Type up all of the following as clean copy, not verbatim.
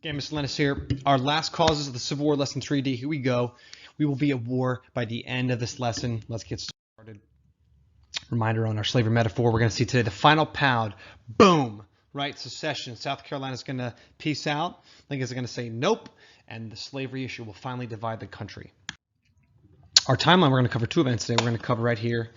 Okay, Mr. Lennis here. Our last causes of the Civil War, lesson 3D. Here we go. We will be at war by the end of this lesson. Let's get started. Reminder on our slavery metaphor. We're going to see today the final pound. Boom! Right? Secession. South Carolina is going to peace out. Lincoln is going to say nope. And the slavery issue will finally divide the country. Our timeline, we're going to cover two events today. We're going to cover right here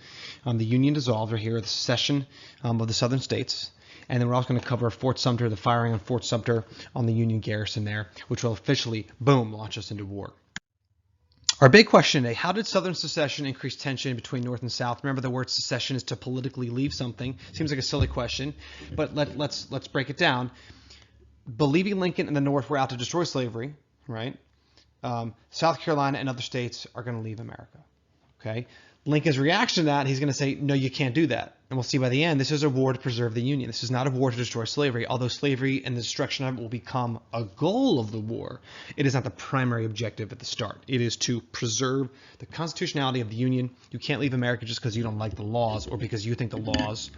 the Union dissolved, right here, the secession of the southern states. And then we're also going to cover Fort Sumter, the firing on Fort Sumter on the Union garrison there, which will officially, boom, launch us into war. Our big question today, how did Southern secession increase tension between North and South? Remember, the word secession is to politically leave something. Seems like a silly question, but let's break it down. Believing Lincoln and the North were out to destroy slavery, right? South Carolina and other states are going to leave America, okay? Lincoln's reaction to that, he's going to say, no, you can't do that. And we'll see by the end, this is a war to preserve the Union. This is not a war to destroy slavery. Although slavery and the destruction of it will become a goal of the war, it is not the primary objective at the start. It is to preserve the constitutionality of the Union. You can't leave America just because you don't like the laws or because you think the laws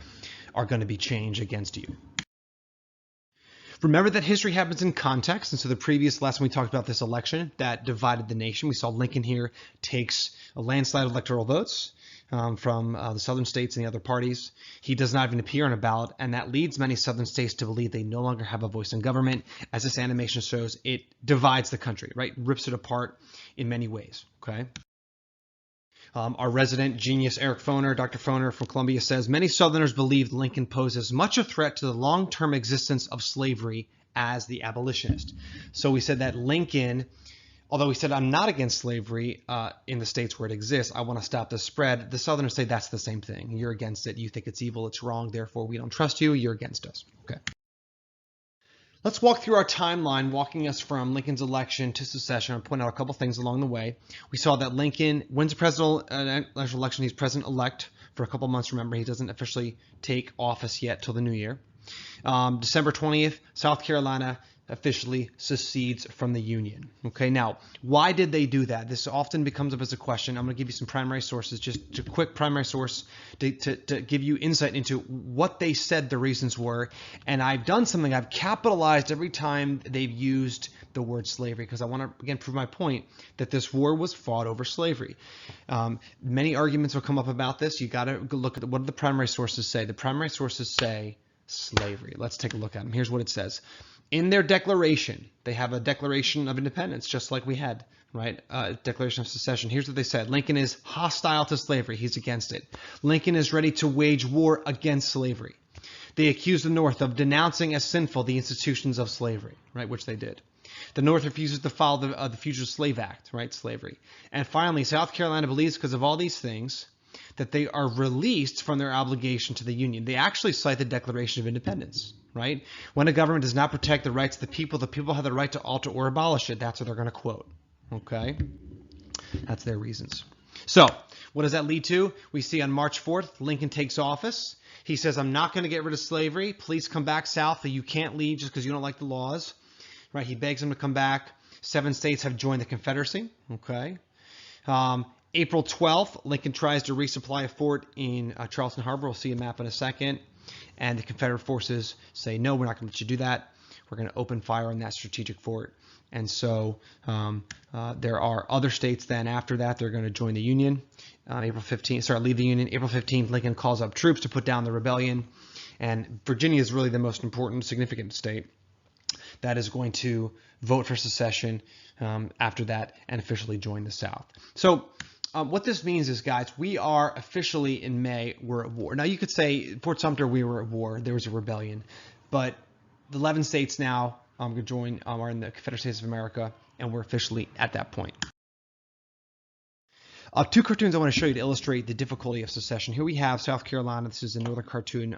are going to be changed against you. Remember that history happens in context, and so the previous lesson we talked about this election that divided the nation. We saw Lincoln here takes a landslide of electoral votes from the southern states and the other parties. He does not even appear on a ballot, and that leads many southern states to believe they no longer have a voice in government. As this animation shows, it divides the country, right? Rips it apart in many ways, okay? Our resident genius, Eric Foner, Dr. Foner from Columbia, says, many Southerners believed Lincoln posed as much a threat to the long-term existence of slavery as the abolitionist. So we said that Lincoln, although he said, I'm not against slavery in the states where it exists, I want to stop the spread, the Southerners say that's the same thing. You're against it. You think it's evil. It's wrong. Therefore, we don't trust you. You're against us. Okay. Let's walk through our timeline, walking us from Lincoln's election to secession. I'll point out a couple things along the way. We saw that Lincoln wins a presidential election. He's president-elect for a couple months. Remember, he doesn't officially take office yet till the new year. December 20th, South Carolina officially secedes from the Union. Okay, now, why did they do that? This often becomes up as a question. I'm going to give you some primary sources, just a quick primary source to give you insight into what they said the reasons were. And I've done something. I've capitalized every time they've used the word slavery because I want to, again, prove my point that this war was fought over slavery. Many arguments will come up about this. You got to look at what do the primary sources say. The primary sources say slavery. Let's take a look at them. Here's what it says. In their declaration, they have a Declaration of Independence, just like we had, right? Declaration of Secession. Here's what they said. Lincoln is hostile to slavery. He's against it. Lincoln is ready to wage war against slavery. They accuse the North of denouncing as sinful the institutions of slavery, right? Which they did. The North refuses to follow the Fugitive Slave Act, right? Slavery. And finally, South Carolina believes, because of all these things, that they are released from their obligation to the Union. They actually cite the Declaration of Independence, right? When a government does not protect the rights of the people have the right to alter or abolish it. That's what they're going to quote, okay? That's their reasons. So what does that lead to? We see on March 4th, Lincoln takes office. He says, I'm not going to get rid of slavery. Please come back south. You can't leave just because you don't like the laws, right? He begs them to come back. 7 states have joined the Confederacy, okay? April 12th, Lincoln tries to resupply a fort in Charleston Harbor. We'll see a map in a second. And the Confederate forces say, no, we're not going to let you do that. We're going to open fire on that strategic fort. And so there are other states then after that. They're going to join the Union. Leave the Union. April 15th, Lincoln calls up troops to put down the rebellion. And Virginia is really the most important, significant state that is going to vote for secession after that and officially join the South. So what this means is, guys, we are officially in May, we're at war. Now, you could say Fort Sumter, we were at war. There was a rebellion. But the 11 states now are in the Confederate States of America, and we're officially at that point. 2 cartoons I want to show you to illustrate the difficulty of secession. Here we have South Carolina. This is a northern cartoon.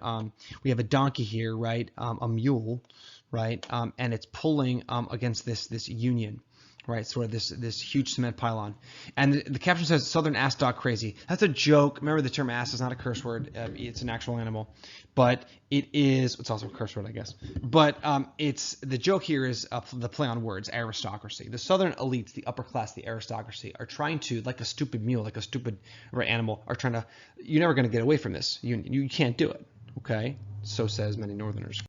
We have a donkey here, right? A mule, right? And it's pulling against this Union. Right, sort of this huge cement pylon. And the caption says, Southern ass dog crazy. That's a joke. Remember, the term ass is not a curse word. It's an actual animal. But it's also a curse word, I guess. But the joke here is the play on words, aristocracy. The Southern elites, the upper class, the aristocracy, are trying to, like a stupid mule, like a stupid animal, are trying to, you're never going to get away from this. You can't do it, okay? So says many Northerners.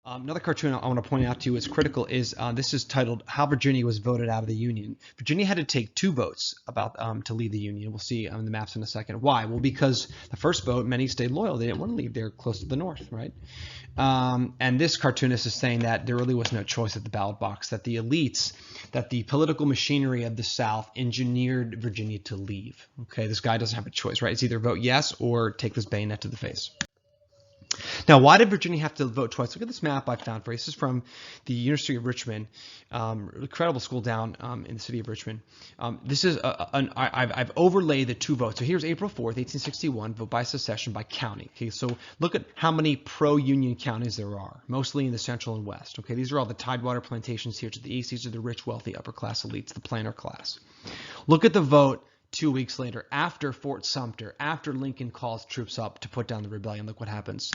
Another cartoon I want to point out to you is critical is this is titled "How Virginia Was Voted Out of the Union." Virginia had to take 2 votes about to leave the Union. We'll see on the maps in a second. Why? Well, because the first vote, many stayed loyal. They didn't want to leave. They're close to the North, right? And this cartoonist is saying that there really was no choice at the ballot box, that the elites, that the political machinery of the South engineered Virginia to leave. Okay, this guy doesn't have a choice, right? It's either vote yes or take this bayonet to the face. Now, why did Virginia have to vote twice? Look at this map I found for you. This is from the University of Richmond, incredible school down in the city of Richmond. This is I've overlaid the 2 votes. So here's April 4th, 1861, vote by secession by county. Okay, so look at how many pro-union counties there are, mostly in the central and west. Okay, these are all the Tidewater plantations here to the east. These are the rich, wealthy, upper-class elites, the planter class. Look at the vote 2 weeks later, after Fort Sumter, after Lincoln calls troops up to put down the rebellion. Look what happens.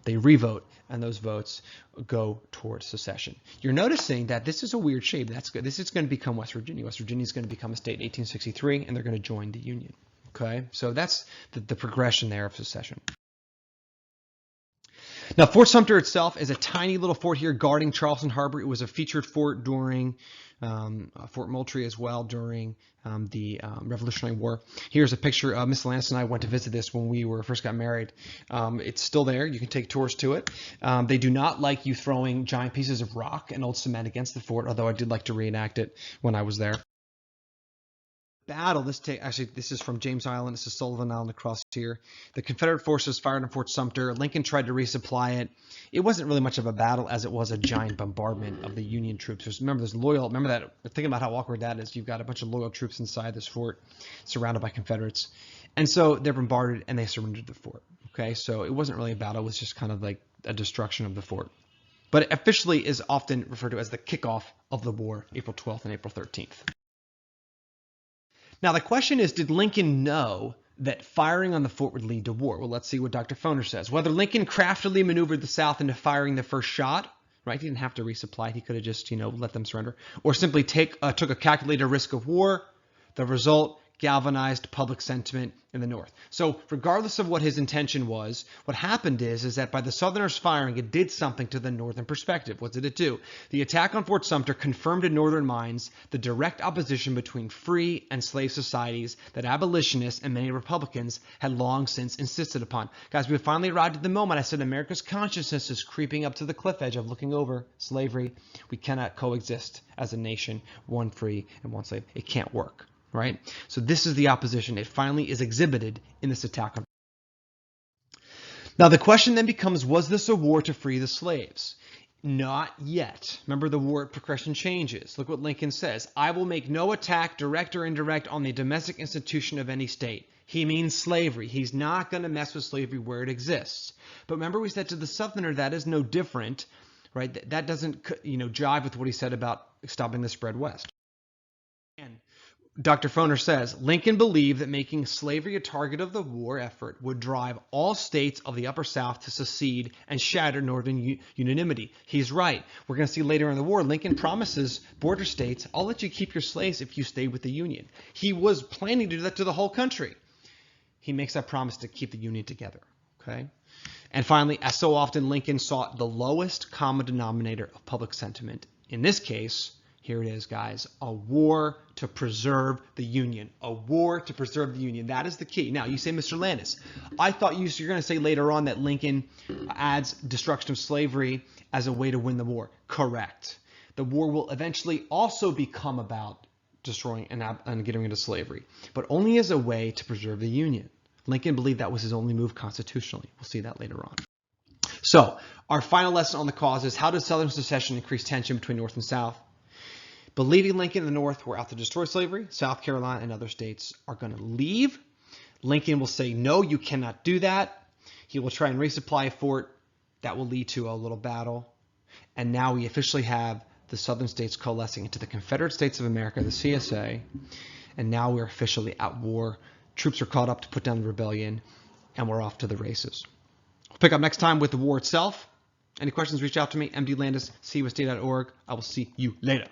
They revote, and those votes go towards secession. You're noticing that this is a weird shape. That's good. This is going to become West Virginia. West Virginia is going to become a state in 1863, and they're going to join the Union. Okay, so that's the progression there of secession. Now, Fort Sumter itself is a tiny little fort here guarding Charleston Harbor. It was a featured fort during Fort Moultrie as well during the Revolutionary War. Here's a picture of Miss Lance and I went to visit this when we first got married. It's still there. You can take tours to it. They do not like you throwing giant pieces of rock and old cement against the fort, although I did like to reenact it when I was there. Battle. This is from James Island. This is Sullivan Island across here. The Confederate forces fired on Fort Sumter. Lincoln tried to resupply it. It wasn't really much of a battle as it was a giant bombardment of the Union troops. Remember that. Thinking about how awkward that is. You've got a bunch of loyal troops inside this fort, surrounded by Confederates, and so they're bombarded and they surrendered the fort. Okay, so it wasn't really a battle. It was just kind of like a destruction of the fort. But it officially is often referred to as the kickoff of the war, April 12th and April 13th. Now, the question is, did Lincoln know that firing on the fort would lead to war? Well, let's see what Dr. Foner says. Whether Lincoln craftily maneuvered the South into firing the first shot, right? He didn't have to resupply. He could have just, let them surrender. Or simply took a calculated risk of war. The result galvanized public sentiment in the North. So regardless of what his intention was, what happened is that by the Southerners firing, it did something to the Northern perspective. What did it do? The attack on Fort Sumter confirmed in Northern minds the direct opposition between free and slave societies that abolitionists and many Republicans had long since insisted upon. Guys, we finally arrived at the moment I said America's consciousness is creeping up to the cliff edge of looking over slavery. We cannot coexist as a nation, one free and one slave. It can't work. Right? So this is the opposition. It finally is exhibited in this attack. Now the question then becomes, was this a war to free the slaves? Not yet. Remember, the war progression changes. Look what Lincoln says. I will make no attack, direct or indirect, on the domestic institution of any state. He means slavery. He's not going to mess with slavery where it exists. But remember, we said to the Southerner that is no different, right? That doesn't, jive with what he said about stopping the spread west. And Dr. Foner says, Lincoln believed that making slavery a target of the war effort would drive all states of the Upper South to secede and shatter Northern unanimity. He's right. We're going to see later in the war, Lincoln promises border states, I'll let you keep your slaves if you stay with the Union. He was planning to do that to the whole country. He makes that promise to keep the Union together. Okay? And finally, as so often, Lincoln sought the lowest common denominator of public sentiment. In this case, here it is, guys, a war to preserve the Union. A war to preserve the Union. That is the key. Now, you say, Mr. Landis, I thought you're going to say later on that Lincoln adds destruction of slavery as a way to win the war. Correct. The war will eventually also become about destroying and getting rid of slavery, but only as a way to preserve the Union. Lincoln believed that was his only move constitutionally. We'll see that later on. So, our final lesson on the cause is, how did Southern secession increase tension between North and South? Believing Lincoln and the North were out to destroy slavery, South Carolina and other states are going to leave. Lincoln will say, no, you cannot do that. He will try and resupply a fort. That will lead to a little battle. And now we officially have the Southern states coalescing into the Confederate States of America, the CSA. And now we're officially at war. Troops are called up to put down the rebellion, and we're off to the races. We'll pick up next time with the war itself. Any questions, reach out to me, mdlandis@cusd.org. I will see you later.